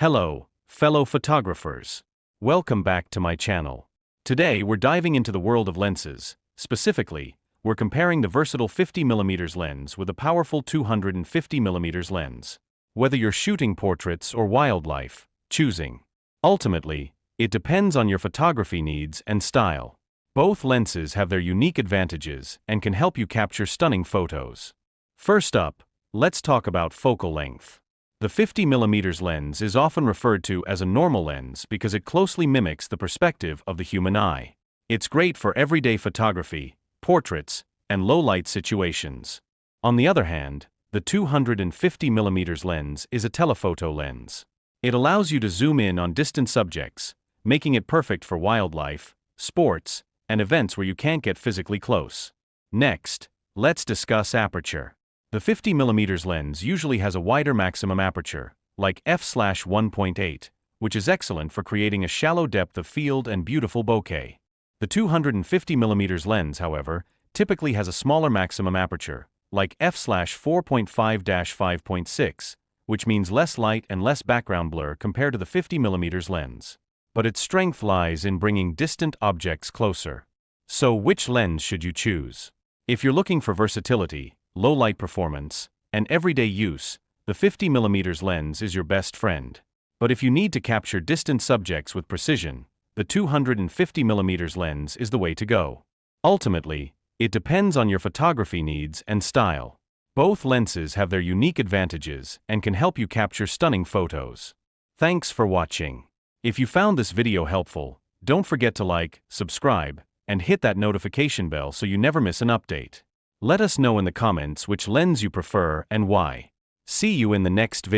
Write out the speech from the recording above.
Hello, fellow photographers. Welcome back to my channel. Today we're diving into the world of lenses. Specifically, we're comparing the versatile 50mm lens with a powerful 250mm lens. Whether you're shooting portraits or wildlife, choosing. Ultimately, it depends on your photography needs and style. Both lenses have their unique advantages and can help you capture stunning photos. First up, let's talk about focal length. The 50mm lens is often referred to as a normal lens because it closely mimics the perspective of the human eye. It's great for everyday photography, portraits, and low-light situations. On the other hand, the 250mm lens is a telephoto lens. It allows you to zoom in on distant subjects, making it perfect for wildlife, sports, and events where you can't get physically close. Next, let's discuss aperture. The 50mm lens usually has a wider maximum aperture, like f/1.8, which is excellent for creating a shallow depth of field and beautiful bokeh. The 250mm lens, however, typically has a smaller maximum aperture, like f/4.5-5.6, which means less light and less background blur compared to the 50mm lens. But its strength lies in bringing distant objects closer. So which lens should you choose? If you're looking for versatility, low light performance, and everyday use, the 50mm lens is your best friend. But if you need to capture distant subjects with precision, the 250mm lens is the way to go. Ultimately, it depends on your photography needs and style. Both lenses have their unique advantages and can help you capture stunning photos. Thanks for watching. If you found this video helpful, don't forget to like, subscribe, and hit that notification bell so you never miss an update. Let us know in the comments which lens you prefer and why. See you in the next video.